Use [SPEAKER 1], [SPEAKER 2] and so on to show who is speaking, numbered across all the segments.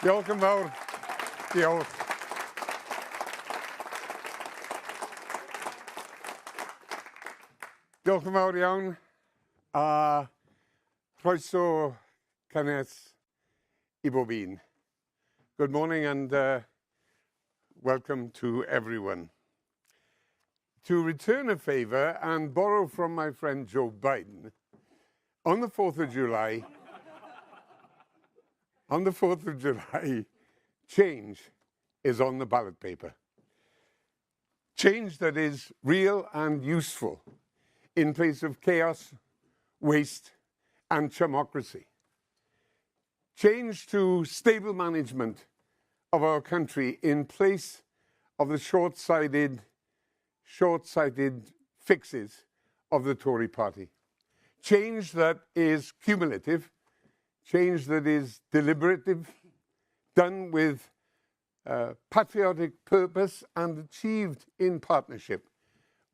[SPEAKER 1] Diolch yn fawr. Diolch. Diolch yn fawr iawn. A croeso cynnes I bob un. Good morning and welcome to everyone. To return a favour and borrow from my friend Joe Biden, on the 4th of July, change is on the ballot paper. Change that is real and useful in place of chaos, waste, and democracy. Change to stable management of our country in place of the short-sighted fixes of the Tory party. Change that is cumulative, change that is deliberative, done with patriotic purpose and achieved in partnership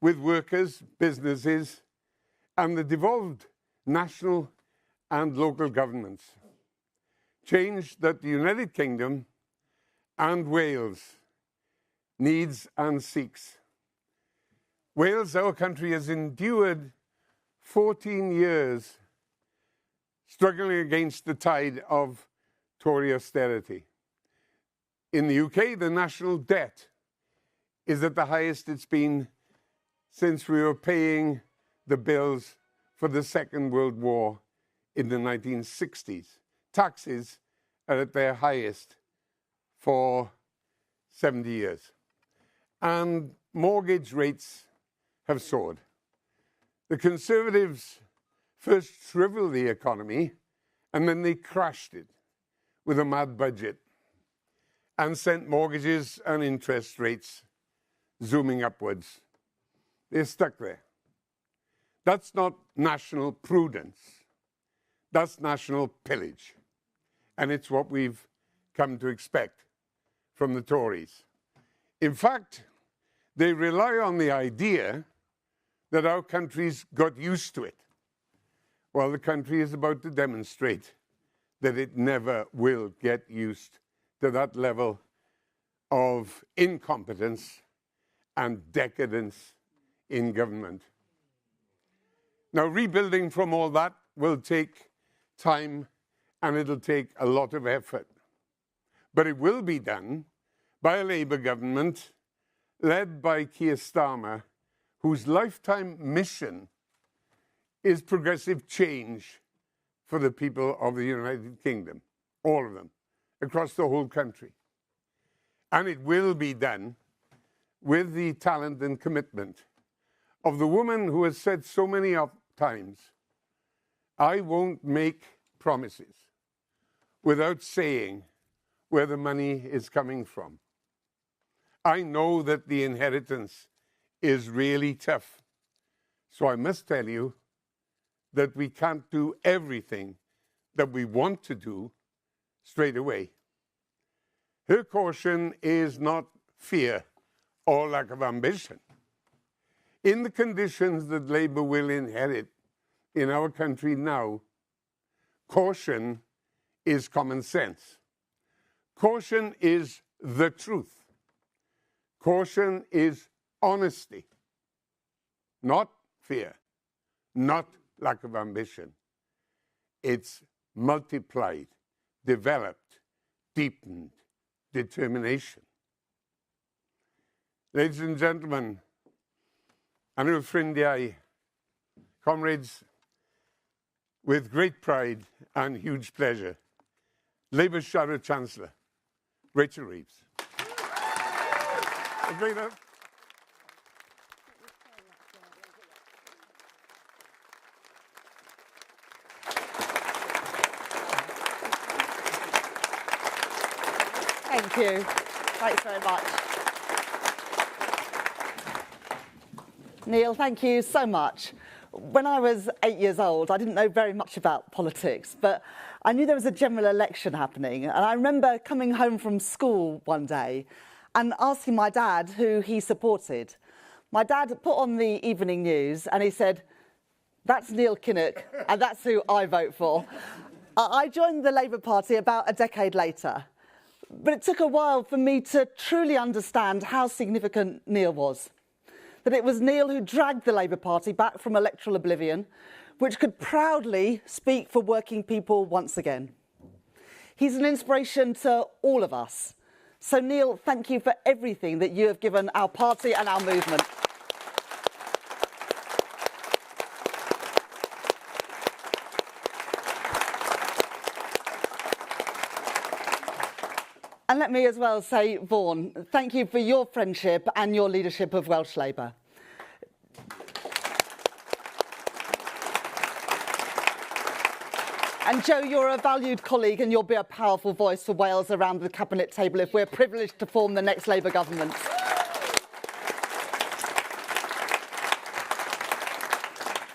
[SPEAKER 1] with workers, businesses, and the devolved national and local governments. Change that the United Kingdom and Wales needs and seeks. Wales, our country, has endured 14 years struggling against the tide of Tory austerity. In the UK, the national debt is at the highest it's been since we were paying the bills for the Second World War in the 1960s. Taxes are at their highest for 70 years. And mortgage rates have soared. The Conservatives first shriveled the economy and then they crashed it with a mad budget and sent mortgages and interest rates zooming upwards. They're stuck there. That's not national prudence. That's national pillage. And it's what we've come to expect from the Tories. In fact, they rely on the idea that our country's got used to it. Well, the country is about to demonstrate that it never will get used to that level of incompetence and decadence in government. Now, rebuilding from all that will take time and it'll take a lot of effort. But it will be done by a Labour government led by Keir Starmer, whose lifetime mission is progressive change for the people of the United Kingdom, all of them, across the whole country. And it will be done with the talent and commitment of the woman who has said so many times, I won't make promises without saying where the money is coming from. I know that the inheritance is really tough. So I must tell you that we can't do everything that we want to do straight away. Her caution is not fear or lack of ambition. In the conditions that Labour will inherit in our country now, caution is common sense. Caution is the truth. Caution is honesty, not fear, not lack of ambition. It's multiplied, developed, deepened determination. Ladies and gentlemen, Anil Ffrindiau, comrades, with great pride and huge pleasure, Labour Shadow Chancellor, Rachel Reeves.
[SPEAKER 2] Thank you. Thanks very much. Neil, thank you so much. When I was 8 years old, I didn't know very much about politics, but I knew there was a general election happening. And I remember coming home from school one day and asking my dad who he supported. My dad put on the evening news and he said, "That's Neil Kinnock and that's who I vote for." I joined the Labour Party about a decade later. But it took a while for me to truly understand how significant Neil was. That it was Neil who dragged the Labour Party back from electoral oblivion, which could proudly speak for working people once again. He's an inspiration to all of us. So Neil, thank you for everything that you have given our party and our movement. And let me as well say, Vaughan, thank you for your friendship and your leadership of Welsh Labour. And Joe, you're a valued colleague and you'll be a powerful voice for Wales around the cabinet table if we're privileged to form the next Labour government.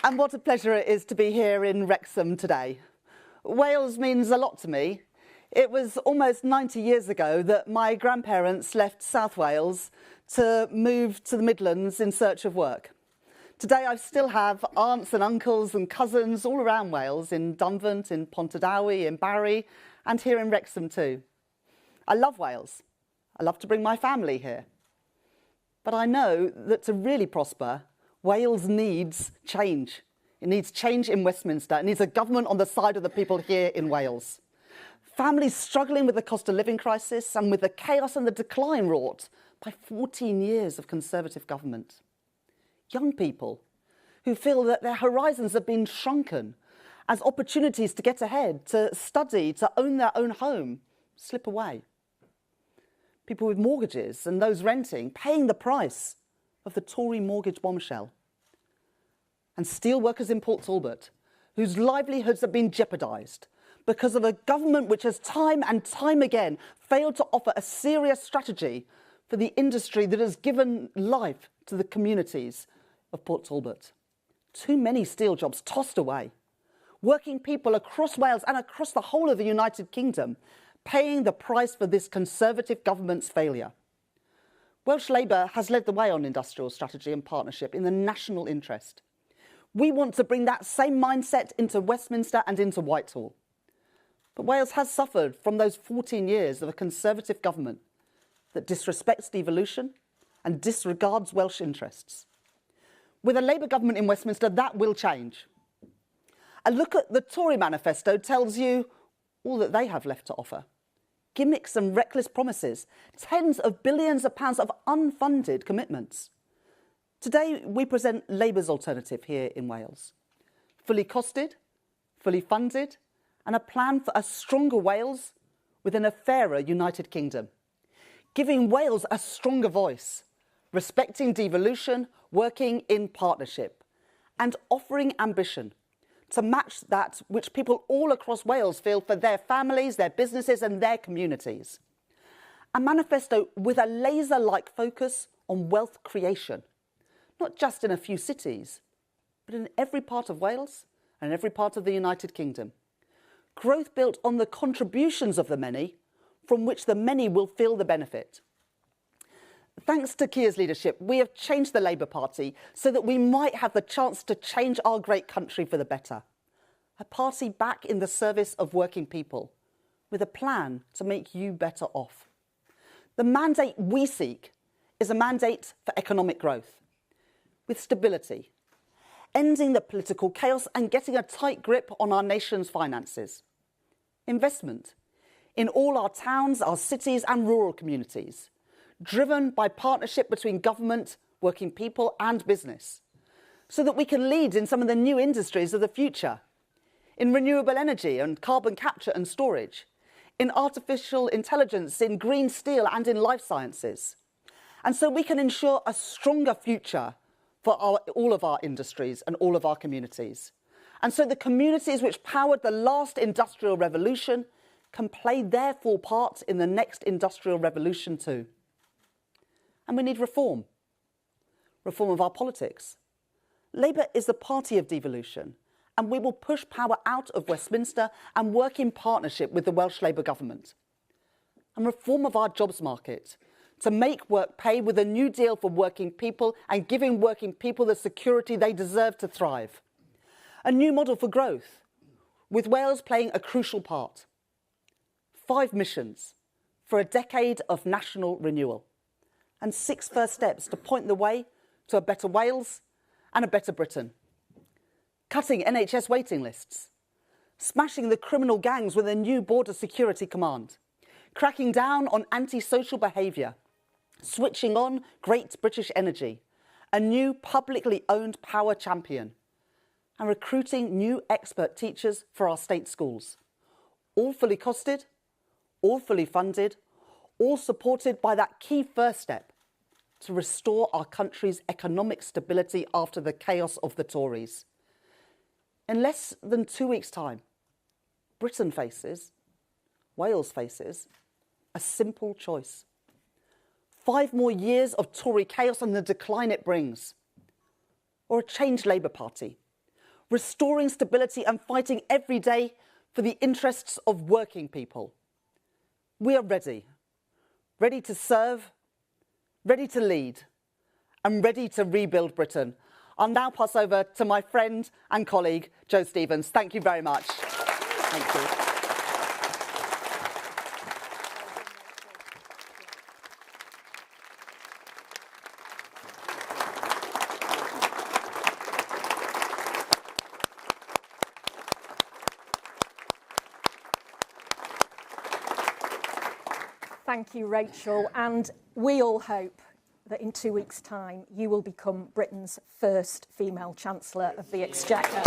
[SPEAKER 2] And what a pleasure it is to be here in Wrexham today. Wales means a lot to me. It was almost 90 years ago that my grandparents left South Wales to move to the Midlands in search of work. Today I still have aunts and uncles and cousins all around Wales, in Dunvant, in Pontardawy, in Barry, and here in Wrexham too. I love Wales. I love to bring my family here. But I know that to really prosper, Wales needs change. It needs change in Westminster. It needs a government on the side of the people here in Wales. Families struggling with the cost of living crisis and with the chaos and the decline wrought by 14 years of Conservative government. Young people who feel that their horizons have been shrunken as opportunities to get ahead, to study, to own their own home slip away. People with mortgages and those renting paying the price of the Tory mortgage bombshell. And steel workers in Port Talbot whose livelihoods have been jeopardised because of a government which has time and time again failed to offer a serious strategy for the industry that has given life to the communities of Port Talbot. Too many steel jobs tossed away. Working people across Wales and across the whole of the United Kingdom paying the price for this Conservative government's failure. Welsh Labour has led the way on industrial strategy and partnership in the national interest. We want to bring that same mindset into Westminster and into Whitehall. But Wales has suffered from those 14 years of a Conservative government that disrespects devolution and disregards Welsh interests. With a Labour government in Westminster, that will change. A look at the Tory manifesto tells you all that they have left to offer. Gimmicks and reckless promises, tens of billions of pounds of unfunded commitments. Today, we present Labour's alternative here in Wales. Fully costed, fully funded, and a plan for a stronger Wales within a fairer United Kingdom. Giving Wales a stronger voice, respecting devolution, working in partnership, and offering ambition to match that which people all across Wales feel for their families, their businesses and their communities. A manifesto with a laser-like focus on wealth creation, not just in a few cities, but in every part of Wales and every part of the United Kingdom. Growth built on the contributions of the many, from which the many will feel the benefit. Thanks to Keir's leadership, we have changed the Labour Party so that we might have the chance to change our great country for the better. A party back in the service of working people, with a plan to make you better off. The mandate we seek is a mandate for economic growth, with stability, ending the political chaos and getting a tight grip on our nation's finances. Investment in all our towns, our cities and rural communities, driven by partnership between government, working people and business, so that we can lead in some of the new industries of the future, in renewable energy and carbon capture and storage, in artificial intelligence, in green steel and in life sciences. And so we can ensure a stronger future for all of our industries and all of our communities. And so the communities which powered the last industrial revolution can play their full part in the next industrial revolution too. And we need reform. Reform of our politics. Labour is the party of devolution, and we will push power out of Westminster and work in partnership with the Welsh Labour government. And reform of our jobs market, to make work pay with a new deal for working people and giving working people the security they deserve to thrive. A new model for growth, with Wales playing a crucial part. 5 missions for a decade of national renewal, and 6 first steps to point the way to a better Wales and a better Britain. Cutting NHS waiting lists, smashing the criminal gangs with a new border security command, cracking down on antisocial behaviour, switching on Great British Energy, a new publicly owned power champion, and recruiting new expert teachers for our state schools. All fully costed, all fully funded, all supported by that key first step to restore our country's economic stability after the chaos of the Tories. In less than 2 weeks' time, Britain faces, Wales faces, a simple choice. 5 more years of Tory chaos and the decline it brings. Or a changed Labour Party, restoring stability and fighting every day for the interests of working people. We are ready. Ready to serve, ready to lead, and ready to rebuild Britain. I'll now pass over to my friend and colleague, Jo Stevens. Thank you very much. Thank you.
[SPEAKER 3] Thank you, Rachel, and we all hope that in 2 weeks' time you will become Britain's first female Chancellor of the Exchequer.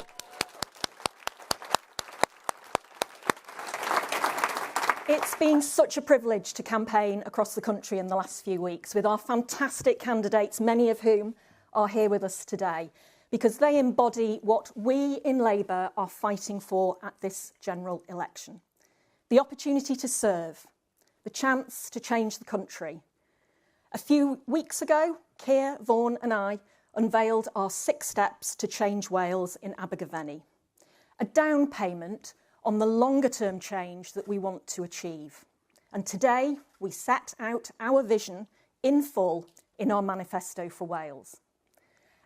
[SPEAKER 3] It's been such a privilege to campaign across the country in the last few weeks with our fantastic candidates, many of whom are here with us today, because they embody what we in Labour are fighting for at this general election. The opportunity to serve, the chance to change the country. A few weeks ago, Keir, Vaughan and I unveiled our 6 steps to change Wales in Abergavenny, a down payment on the longer-term change that we want to achieve. And today, we set out our vision in full in our manifesto for Wales.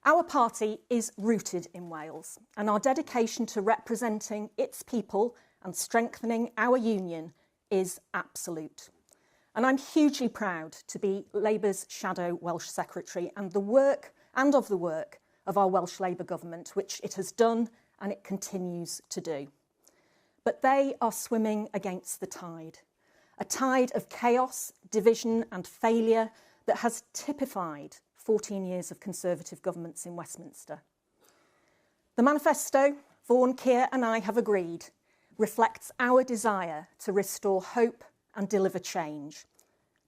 [SPEAKER 3] Our party is rooted in Wales, and our dedication to representing its people and strengthening our union is absolute. And I'm hugely proud to be Labour's shadow Welsh Secretary and of the work of our Welsh Labour government, which it has done and it continues to do. But they are swimming against the tide, a tide of chaos, division and failure that has typified 14 years of Conservative governments in Westminster. The manifesto Vaughan, Keir and I have agreed reflects our desire to restore hope and deliver change.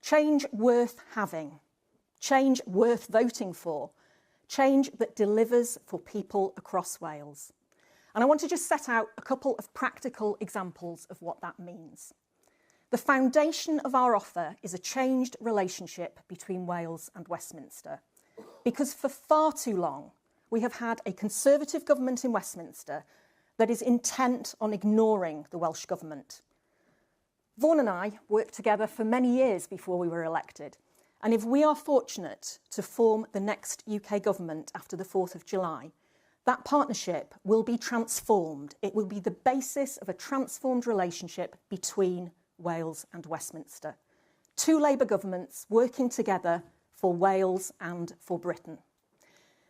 [SPEAKER 3] Change worth having, change worth voting for, change that delivers for people across Wales. And I want to just set out a couple of practical examples of what that means. The foundation of our offer is a changed relationship between Wales and Westminster, because for far too long we have had a Conservative government in Westminster that is intent on ignoring the Welsh Government. Vaughan and I worked together for many years before we were elected, and if we are fortunate to form the next UK government after the 4th of July, that partnership will be transformed. It will be the basis of a transformed relationship between Wales and Westminster. 2 Labour governments working together for Wales and for Britain.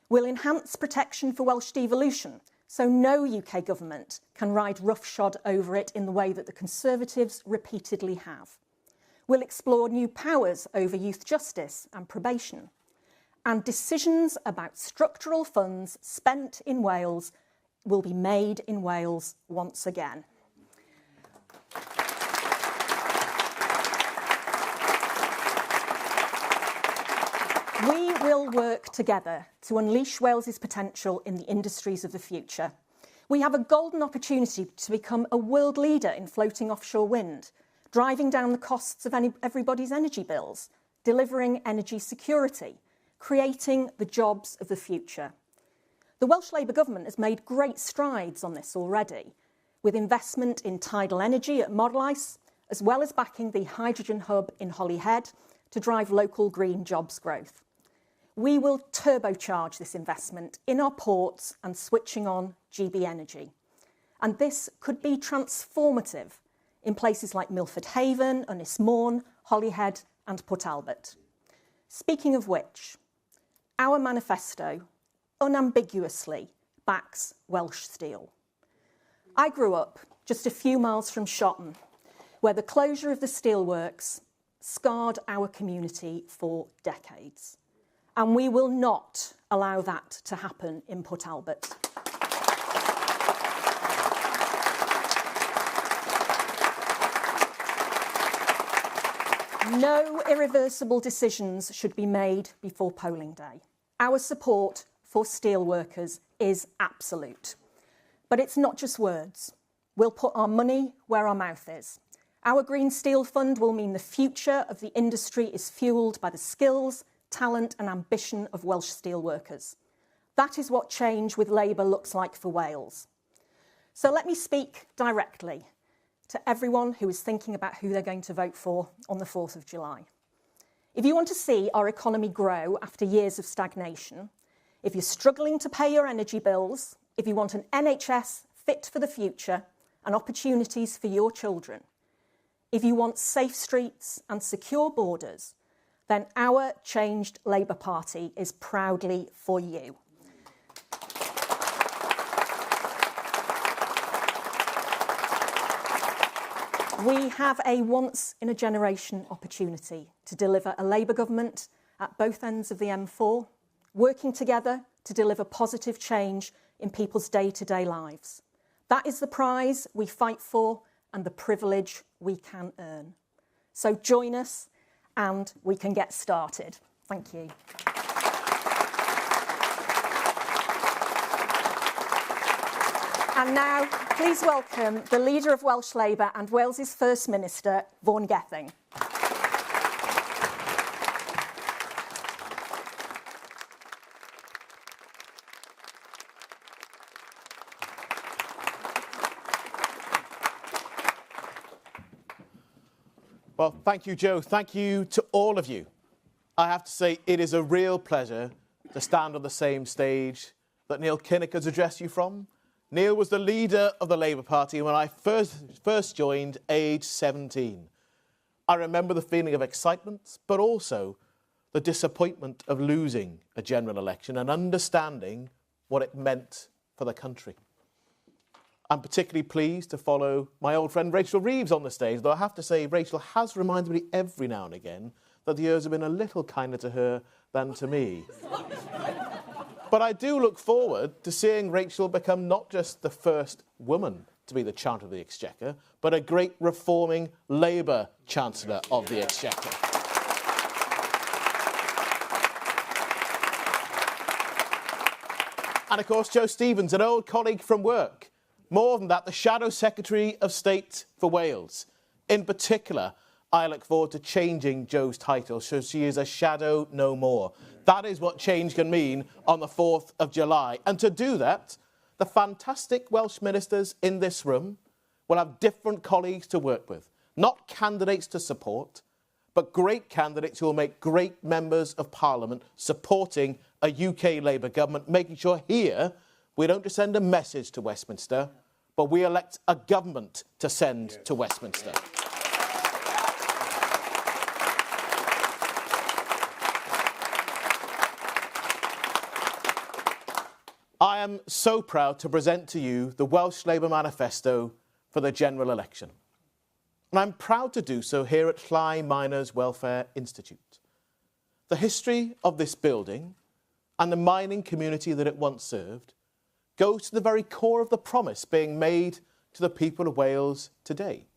[SPEAKER 3] We'll enhance protection for Welsh devolution, so no UK government can ride roughshod over it in the way that the Conservatives repeatedly have. We'll explore new powers over youth justice and probation. And decisions about structural funds spent in Wales will be made in Wales once again. We will work together to unleash Wales's potential in the industries of the future. We have a golden opportunity to become a world leader in floating offshore wind, driving down the costs of everybody's energy bills, delivering energy security, creating the jobs of the future. The Welsh Labour government has made great strides on this already, with investment in tidal energy at Morlais, as well as backing the hydrogen hub in Holyhead to drive local green jobs growth. We will turbocharge this investment in our ports and switching on GB Energy. And this could be transformative in places like Milford Haven, Ynys Môn, Holyhead and Port Talbot. Speaking of which, our manifesto unambiguously backs Welsh steel. I grew up just a few miles from Shotton, where the closure of the steelworks scarred our community for decades. And we will not allow that to happen in Port Talbot. No irreversible decisions should be made before polling day. Our support for steelworkers is absolute. But it's not just words. We'll put our money where our mouth is. Our Green Steel Fund will mean the future of the industry is fuelled by the skills, talent and ambition of Welsh steelworkers. That is what change with Labour looks like for Wales. So let me speak directly to everyone who is thinking about who they're going to vote for on the 4th of July. If you want to see our economy grow after years of stagnation, if you're struggling to pay your energy bills, if you want an NHS fit for the future and opportunities for your children, if you want safe streets and secure borders, then our changed Labour Party is proudly for you. We have a once-in-a-generation opportunity to deliver a Labour government at both ends of the M4, working together to deliver positive change in people's day-to-day lives. That is the prize we fight for and the privilege we can earn. So join us and we can get started. Thank you. And now, please welcome the leader of Welsh Labour and Wales's First Minister, Vaughan Gething.
[SPEAKER 4] Well, thank you, Jo. Thank you to all of you. I have to say, it is a real pleasure to stand on the same stage that Neil Kinnock has addressed you from. Neil was the leader of the Labour Party when I first joined, aged 17. I remember the feeling of excitement, but also the disappointment of losing a general election and understanding what it meant for the country. I'm particularly pleased to follow my old friend Rachel Reeves on the stage, though I have to say Rachel has reminded me every now and again that the years have been a little kinder to her than to me. But I do look forward to seeing Rachel become not just the first woman to be the Chancellor of the Exchequer, but a great reforming Labour Chancellor of the Exchequer. And of course, Jo Stevens, an old colleague from work. More than that, the Shadow Secretary of State for Wales. In particular, I look forward to changing Jo's title so she is a shadow no more. That is what change can mean on the 4th of July. And to do that, the fantastic Welsh ministers in this room will have different colleagues to work with. Not candidates to support, but great candidates who will make great members of Parliament supporting a UK Labour government, making sure here we don't just send a message to Westminster, but we elect a government to send to Westminster. I am so proud to present to you the Welsh Labour Manifesto for the general election. And I'm proud to do so here at Llai Miners Welfare Institute. The history of this building and the mining community that it once served goes to the very core of the promise being made to the people of Wales today.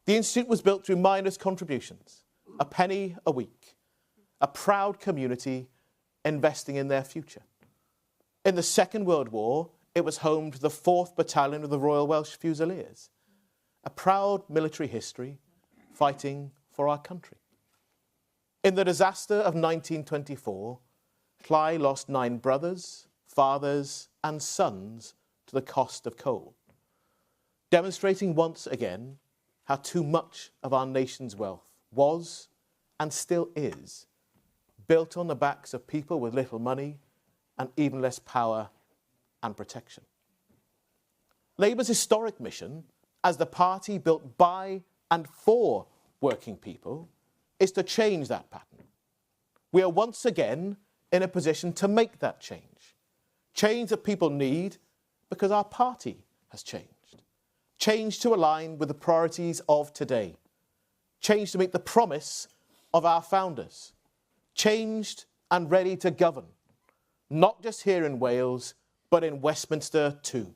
[SPEAKER 4] The Institute was built through miners' contributions, a penny a week, a proud community investing in their future. In the Second World War, it was home to the 4th Battalion of the Royal Welsh Fusiliers, a proud military history fighting for our country. In the disaster of 1924, Llai lost 9 brothers, fathers and sons to the cost of coal, demonstrating once again how too much of our nation's wealth was and still is built on the backs of people with little money and even less power and protection. Labour's historic mission as the party built by and for working people is to change that pattern. We are once again in a position to make that change. Change that people need because our party has changed. Change to align with the priorities of today. Change to meet the promise of our founders. Changed and ready to govern, not just here in Wales, but in Westminster too.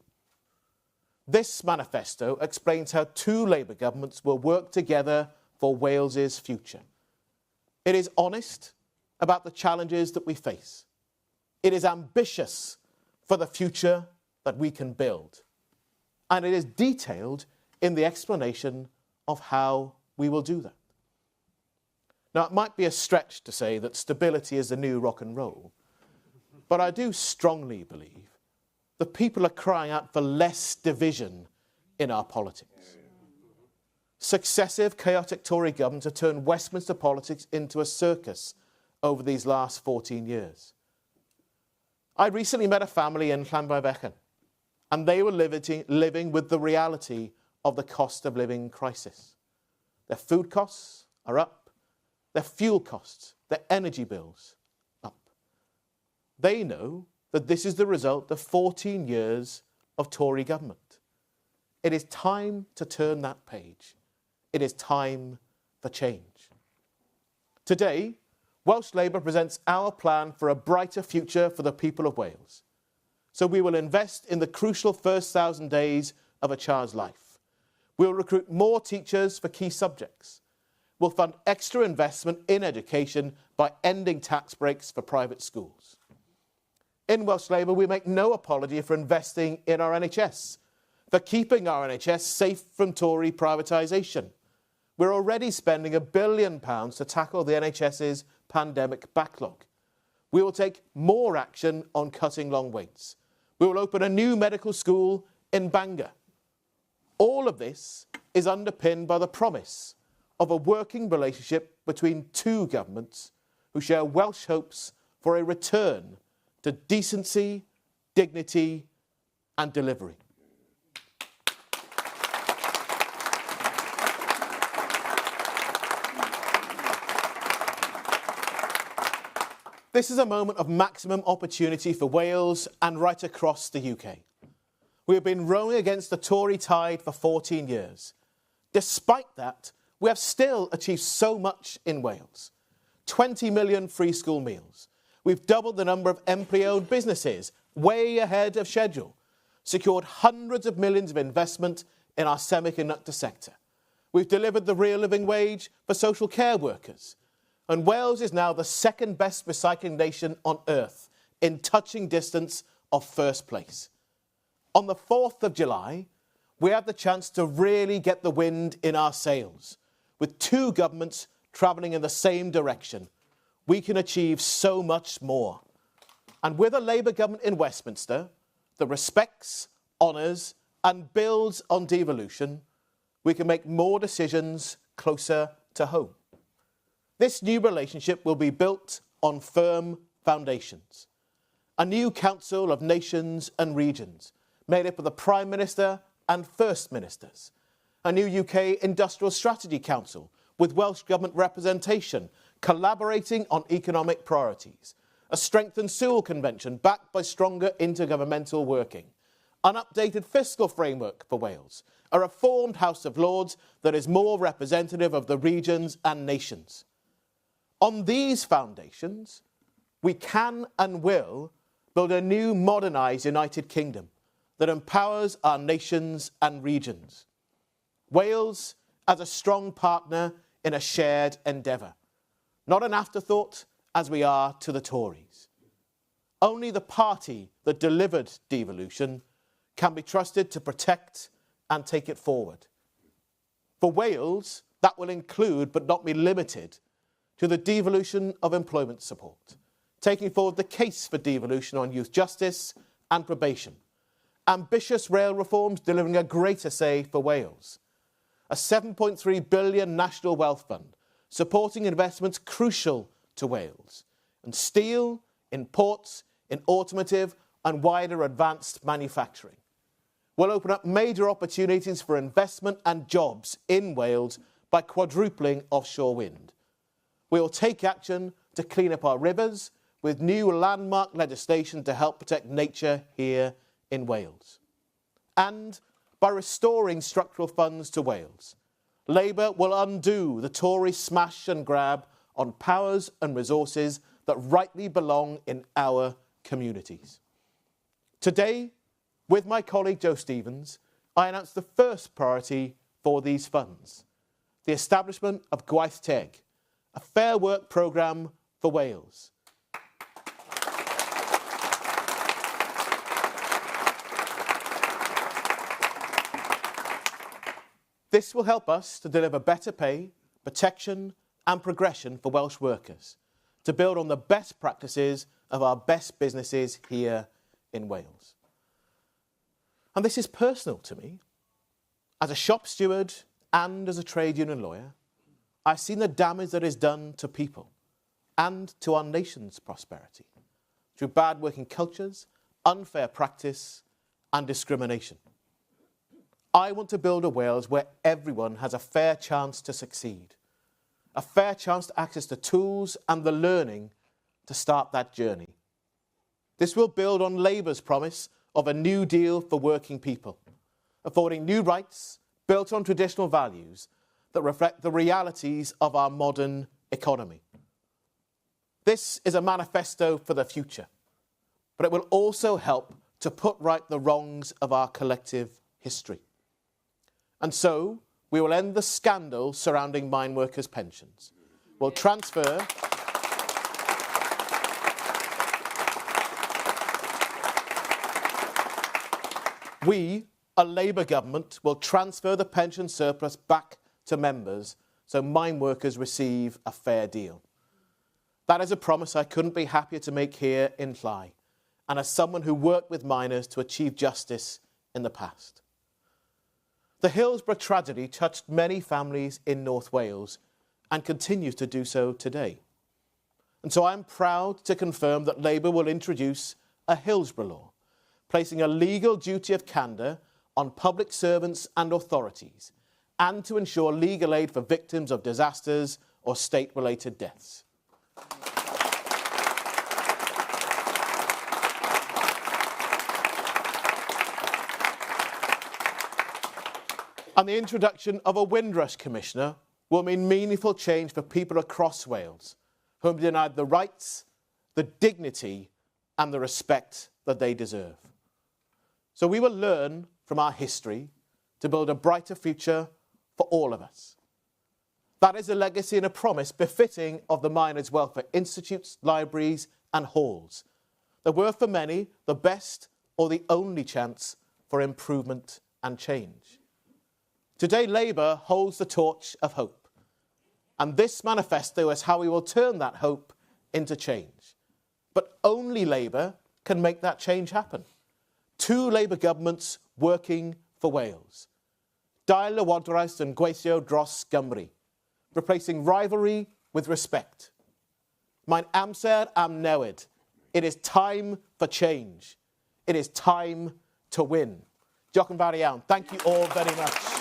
[SPEAKER 4] This manifesto explains how two Labour governments will work together for Wales's future. It is honest about the challenges that we face. It is ambitious for the future that we can build. And it is detailed in the explanation of how we will do that. Now, it might be a stretch to say that stability is the new rock and roll, but I do strongly believe that people are crying out for less division in our politics. Successive chaotic Tory governments have turned Westminster politics into a circus over these last 14 years. I recently met a family in Llanfairfechan, and they were living with the reality of the cost of living crisis. Their food costs are up, their fuel costs, their energy bills up. They know that this is the result of 14 years of Tory government. It is time to turn that page. It is time for change. Today, Welsh Labour presents our plan for a brighter future for the people of Wales. So we will invest in the crucial first 1,000 days of a child's life. We'll recruit more teachers for key subjects. We'll fund extra investment in education by ending tax breaks for private schools. In Welsh Labour, we make no apology for investing in our NHS, for keeping our NHS safe from Tory privatisation. We're already spending £1 billion to tackle the NHS's pandemic backlog. We will take more action on cutting long waits. We will open a new medical school in Bangor. All of this is underpinned by the promise of a working relationship between two governments who share Welsh hopes for a return to decency, dignity and delivery. This is a moment of maximum opportunity for Wales and right across the UK. We have been rowing against the Tory tide for 14 years. Despite that, we have still achieved so much in Wales. 20 million free school meals. We've doubled the number of employee-owned businesses, way ahead of schedule. Secured hundreds of millions of investment in our semiconductor sector. We've delivered the real living wage for social care workers. And Wales is now the second best recycling nation on earth, in touching distance of first place. On the 4th of July, we have the chance to really get the wind in our sails. With two governments travelling in the same direction, we can achieve so much more. And with a Labour government in Westminster that respects, honours and builds on devolution, we can make more decisions closer to home. This new relationship will be built on firm foundations. A new Council of Nations and Regions, made up of the Prime Minister and First Ministers. A new UK Industrial Strategy Council, with Welsh Government representation, collaborating on economic priorities. A strengthened Sewell Convention, backed by stronger intergovernmental working. An updated fiscal framework for Wales. A reformed House of Lords that is more representative of the regions and nations. On these foundations, we can and will build a new modernised United Kingdom that empowers our nations and regions. Wales as a strong partner in a shared endeavour, not an afterthought as we are to the Tories. Only the party that delivered devolution can be trusted to protect and take it forward. For Wales, that will include, but not be limited, to the devolution of employment support, taking forward the case for devolution on youth justice and probation, ambitious rail reforms delivering a greater say for Wales, a £7.3 billion National Wealth Fund supporting investments crucial to Wales, and steel, in ports, in automotive and wider advanced manufacturing. Will open up major opportunities for investment and jobs in Wales by quadrupling offshore wind. We will take action to clean up our rivers with new landmark legislation to help protect nature here in Wales. And by restoring structural funds to Wales, Labour will undo the Tory smash and grab on powers and resources that rightly belong in our communities. Today, with my colleague Joe Stevens, I announce the first priority for these funds, the establishment of Gwaith Teg, a fair work programme for Wales. This will help us to deliver better pay, protection and progression for Welsh workers, to build on the best practices of our best businesses here in Wales. And this is personal to me. As a shop steward and as a trade union lawyer, I've seen the damage that is done to people and to our nation's prosperity through bad working cultures, unfair practice and discrimination. I want to build a Wales where everyone has a fair chance to succeed, a fair chance to access the tools and the learning to start that journey. This will build on Labour's promise of a new deal for working people, affording new rights built on traditional values that reflect the realities of our modern economy. This is a manifesto for the future, but it will also help to put right the wrongs of our collective history. And so, we will end the scandal surrounding mine workers' pensions. We'll transfer We, a Labour government, will transfer the pension surplus back to members so mine workers receive a fair deal. That is a promise I couldn't be happier to make here in Llai, and as someone who worked with miners to achieve justice in the past. The Hillsborough tragedy touched many families in North Wales and continues to do so today. And so I'm proud to confirm that Labour will introduce a Hillsborough law, placing a legal duty of candour on public servants and authorities, and to ensure legal aid for victims of disasters or state-related deaths. And the introduction of a Windrush Commissioner will mean meaningful change for people across Wales who have been denied the rights, the dignity and the respect that they deserve. So we will learn from our history to build a brighter future for all of us. That is a legacy and a promise befitting of the miners' welfare institutes, libraries and halls that were for many the best or the only chance for improvement and change. Today, Labour holds the torch of hope. And this manifesto is how we will turn that hope into change. But only Labour can make that change happen. Two Labour governments working for Wales. Dail Lywodraeth and Gweithio dros Gymru, replacing rivalry with respect. Mae'n amser am newid. It is time for change. It is time to win. Diolch yn fawr iawn. Thank you all very much.